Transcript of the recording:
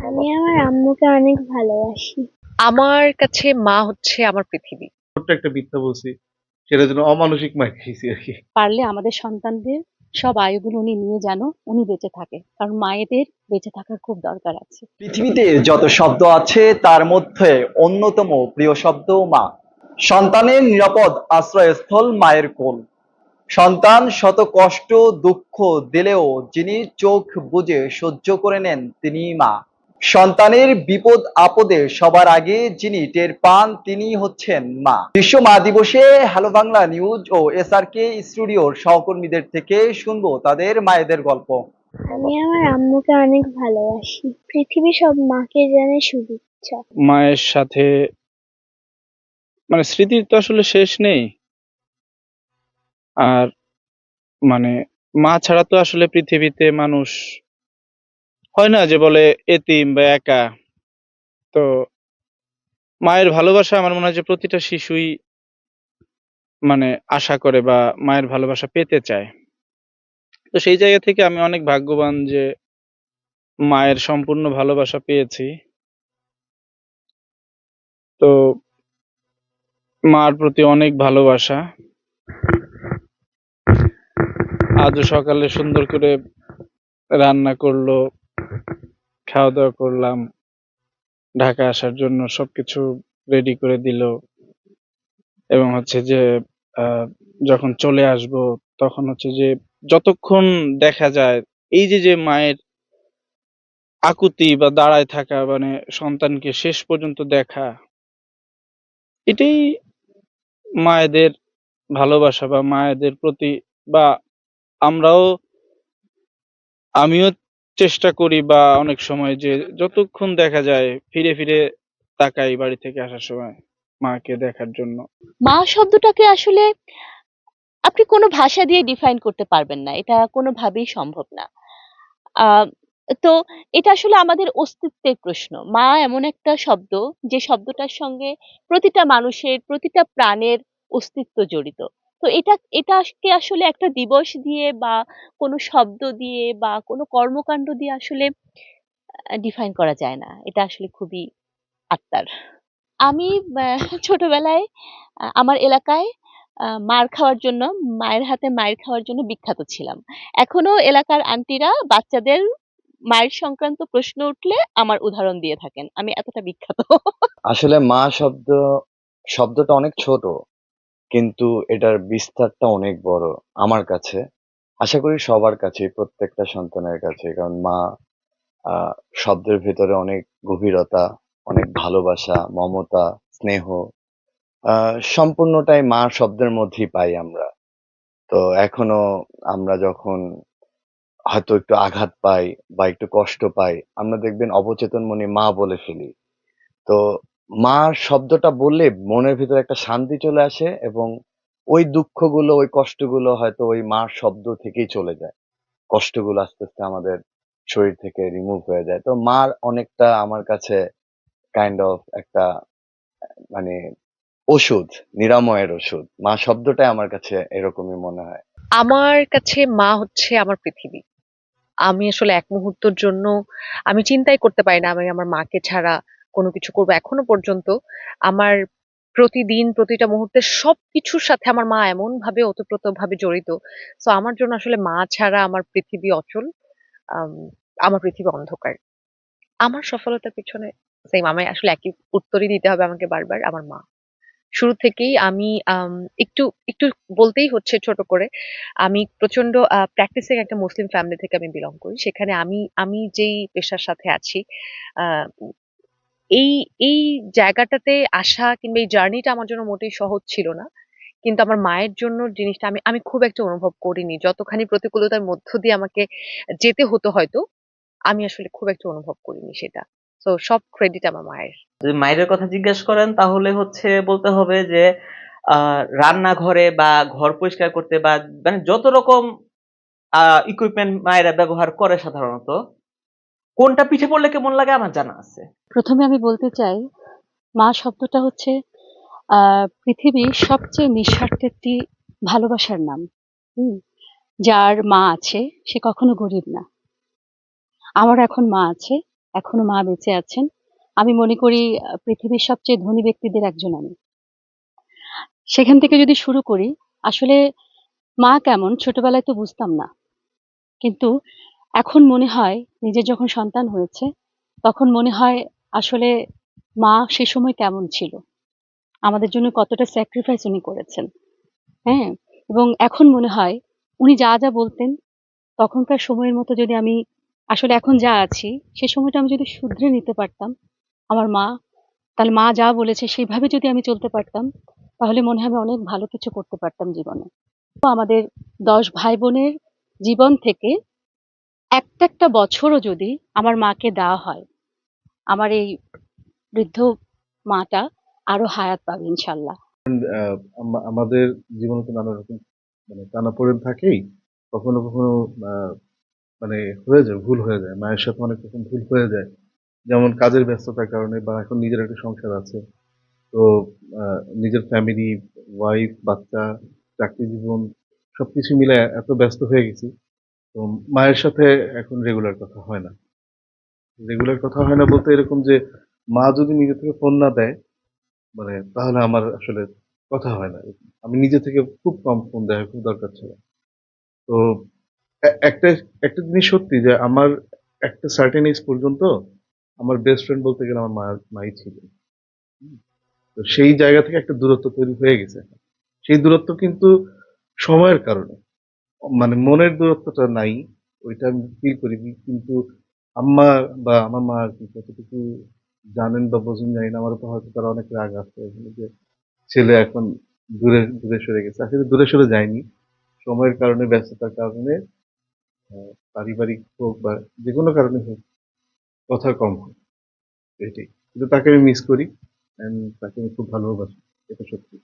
আমি আমার আম্মুকে অনেক ভালোবাসি। আমার কাছে মা হচ্ছে আমার পৃথিবী। ছোট্ট একটা মিথ্যা বলছি, সেটার জন্য অমানসিক মার খেয়েছি আর কি। পারলে আমাদের সন্তানদের সব আয়ুগুলো উনি নিয়ে যেন উনি বেঁচে থাকে, কারণ মায়েদের বেঁচে থাকার খুব দরকার আছে। পৃথিবীতে যত শব্দ আছে তার মধ্যে অন্যতম প্রিয় শব্দ মা। সন্তানের নিরাপদ আশ্রয়স্থল মায়ের কোল। সন্তান শত কষ্ট দুঃখ দিলেও যিনি চোখ বুজে সহ্য করে নেন তিনি মা। সন্তানের বিপদ আপদে সবার আগে যিনি টের পান তিনি হচ্ছেন মা। বিশ্ব মা দিবসে হ্যালো বাংলা নিউজ ও এসআরকে স্টুডিওর সহকর্মীদের থেকে শুনবো তাদের মায়েদের গল্প। আমি আমার আম্মুকে অনেক ভালোবাসি। পৃথিবী সব মাকে জানে শুভেচ্ছা। মায়ের সাথে স্মৃতির তো আসলে শেষ নেই। আর মানে মা ছাড়া তো আসলে পৃথিবীতে মানুষ হয় না, যে বলে এতিম বা একা। তো মায়ের ভালোবাসা আমার মনে হয় যে প্রতিটা শিশুই আশা করে বা মায়ের ভালোবাসা পেতে চায়। তো সেই জায়গা থেকে আমি অনেক ভাগ্যবান যে মায়ের সম্পূর্ণ ভালোবাসা পেয়েছি। তো মার প্রতি অনেক ভালোবাসা। আজও সকালে সুন্দর করে রান্না করলো, খাওয়া দাওয়া করলাম, ঢাকা আসার জন্য সবকিছু রেডি করে দিল, এবং হচ্ছে যে যখন চলে আসব তখন হচ্ছে যে যতক্ষণ দেখা যায় এই যে যে মায়ের আকুতি বা দাঁড়ায় থাকা, সন্তানকে শেষ পর্যন্ত দেখা, এটাই মায়েদের ভালোবাসা বা মায়েদের প্রতি। বা আমরাও আমিও চেষ্টা করি বা অনেক সময় যে যতক্ষণ দেখা যায় ফিরে ফিরে তাকাই বাড়ি থেকে আসার সময় মাকে দেখার জন্য। মা শব্দটাকে আসলে আপনি কোনো ভাষা দিয়ে ডিফাইন করতে পারবেন না, এটা কোনোভাবেই সম্ভব না। আহ তো এটা আসলে আমাদের অস্তিত্বের প্রশ্ন। মা এমন একটা শব্দ, যে শব্দটার সঙ্গে প্রতিটা মানুষের, প্রতিটা প্রাণের অস্তিত্ব জড়িত। তো এটাকে আসলে একটা দিবস দিয়ে বা কোনো শব্দ দিয়ে বা কোনো কর্মকাণ্ড দিয়ে আসলে ডিফাইন করা যায় না। এটা আসলে খুবই আত্মার। আমি ছোটবেলায় আমার এলাকায় মার খাওয়ার জন্য, মায়ের হাতে মাইর খাওয়ার জন্য বিখ্যাত ছিলাম। এখনো এলাকার আন্টিরা বাচ্চাদের মায়ের সংক্রান্ত প্রশ্ন উঠলে আমার উদাহরণ দিয়ে থাকেন। আমি এতটা বিখ্যাত। আসলে মা শব্দটা অনেক ছোট, কিন্তু এটার বিস্তারটা অনেক বড় আমার কাছে। আশা করি সবার কাছে, প্রত্যেকটা সন্তানের কাছে। কারণ মা আহ শব্দের ভেতরে অনেক গভীরতা, অনেক ভালোবাসা, মমতা, স্নেহ সম্পূর্ণটাই মা শব্দের মধ্যেই পাই আমরা। তো এখনো আমরা যখন হয়তো একটু আঘাত পাই বা একটু কষ্ট পাই, আমরা দেখবেন অবচেতন মনে মা বলে ফেলি। তো মা শব্দটা বললে মনের ভিতরে একটা শান্তি চলে আসে, এবং ওই দুঃখগুলো, ওই কষ্টগুলো হয়তো ওই মার শব্দ থেকেই চলে যায়। কষ্টগুলো আস্তে আস্তে আমাদের শরীর থেকে রিমুভ হয়ে যায়। তো মার অনেকটা আমার কাছে কাইন্ড অফ একটা মানে ওষুধ, নিরাময়ের ওষুধ। মা শব্দটাই আমার কাছে এরকমই মনে হয়। আমার কাছে মা হচ্ছে আমার পৃথিবী। আমি আসলে এক মুহূর্তের জন্য আমি চিন্তাই করতে পারি না আমি আমার মাকে ছাড়া কোনো কিছু করবো। এখনো পর্যন্ত আমার প্রতিদিন প্রতিটা মুহূর্তে সবকিছুর সাথে আমার মা এমন ভাবে ওতপ্রোত ভাবে জড়িত। তো আমার জন্য আসলে মা ছাড়া আমার পৃথিবী অচল। আম, আমার পৃথিবী অন্ধকার। আমার সফলতার পিছনে সেম আমায় আসলে একই উত্তরই দিতে হবে আমাকে বারবার, আমার মা। শুরু থেকেই আমি একটু একটু বলতেই হচ্ছে ছোট করে, আমি প্রচন্ড প্র্যাকটিসিং একটা মুসলিম ফ্যামিলি থেকে আমি বিলং করি। সেখানে আমি আমি যেই পেশার সাথে আছি, আহ, এই এই জায়গাটাতে আসা কিংবা এই জার্নিটা আমার জন্য মোটেই সহজ ছিল না। কিন্তু আমার মায়ের জন্য জিনিসটা আমি আমি খুব একটা অনুভব করিনি। যতখানি প্রতিকূলতার মধ্য দিয়ে আমাকে যেতে হতো হয়তো, আমি আসলে খুব একটা অনুভব করিনি সেটা। তো সব ক্রেডিট আমার মায়ের। যদি মায়ের কথা জিজ্ঞেস করেন তাহলে হচ্ছে বলতে হবে যে রান্নাঘরে বা ঘর পরিষ্কার করতে বা যত রকম ইকুইপমেন্ট মায়েরা ব্যবহার করে সাধারণত, কোনটা পিঠে পড়লে কেমন লাগে আমার জানা আছে। প্রথমে আমি বলতে চাই, মা শব্দটা হচ্ছে পৃথিবীর সবচেয়ে নিঃস্বার্থ একটি ভালোবাসার নাম। হুম। যার মা আছে সে কখনো গরিব না। আমার এখন মা আছে, এখনো মা বেঁচে আছেন। আমি মনে করি পৃথিবীর সবচেয়ে ধনী ব্যক্তিদের একজন আমি। সেখান থেকে যদি শুরু করি, আসলে মা কেমন ছোটবেলায় তো বুঝতাম না। কিন্তু এখন মনে হয় নিজের যখন সন্তান হয়েছে, তখন মনে হয় আসলে মা সে সময় কেমন ছিল। আমাদের জন্য কতটা স্যাক্রিফাইস উনি করেছেন। হ্যাঁ? এবং এখন মনে হয় উনি যা, যা বলতেন তখনকার সময়ের মতো যদি আমি আসলে এখন যা আছি, সে সময়টা আমি যদি শুধরে নিতে পারতাম, আমার মা, তাহলে মা যা বলেছে সেভাবে যদি আমি চলতে পারতাম, তাহলে মনে হয় আমি অনেক ভালো কিছু করতে পারতাম জীবনে। তো আমাদের ১০ ভাই-বোনের জীবন থেকে একটা বছরও যদি আমার মাকে দেওয়া হয়, আমার এই বৃদ্ধ মাটা আরো হায়াত পাবে ইনশাআল্লাহ। আমাদের জীবনে তো নানা রকম টানাপোড়েন থাকেই। কখনো কখনো আহ, মানে হয়ে যায়, ভুল হয়ে যায়, মায়ের সাথে অনেক রকম ভুল হয়ে যায়। যেমন কাজের ব্যস্ততার কারণে বা এখন নিজের একটা সংসার আছে, তো নিজের ফ্যামিলি, ওয়াইফ, বাচ্চা, চাকরি জীবন সবকিছু মিলে এত ব্যস্ত হয়ে গেছি, তো মায়ের সাথে এখন রেগুলার কথা হয় না বলতে এরকম যে মা যদি নিজে থেকে ফোন না দেয়, তাহলে আমার আসলে কথা হয় না। আমি নিজে থেকে খুব কম ফোন দেয়, খুব দরকার ছিল। তো একটা একটা জিনিস সত্যি যে আমার একটা সার্টেন এজ পর্যন্ত আমার বেস্ট ফ্রেন্ড বলতে গেলে আমার মাই ছিল। তো সেই জায়গা থেকে একটা দূরত্ব তৈরি হয়ে গেছে। সেই দূরত্ব কিন্তু সময়ের কারণে, মনের দূরত্বটা নাই, ওইটা আমি ফিল করি। কিন্তু আম্মা বা আমার মা আর কি কতটুকু জানেন বা বোঝেন জানি না, আমার উপর হয়তো তারা অনেক রাগ আছে এখানে যে ছেলে এখন দূরে দূরে সরে গেছে। আসলে দূরে সরে যায়নি, সময়ের কারণে, ব্যস্ততার কারণে, পারিবারিক হোক বা যে কোনো কারণে হোক, কথা কম হয়, এটাই। কিন্তু তাকে আমি মিস করি, and তাকে আমি খুব ভালোবাসি, এটা সত্যি।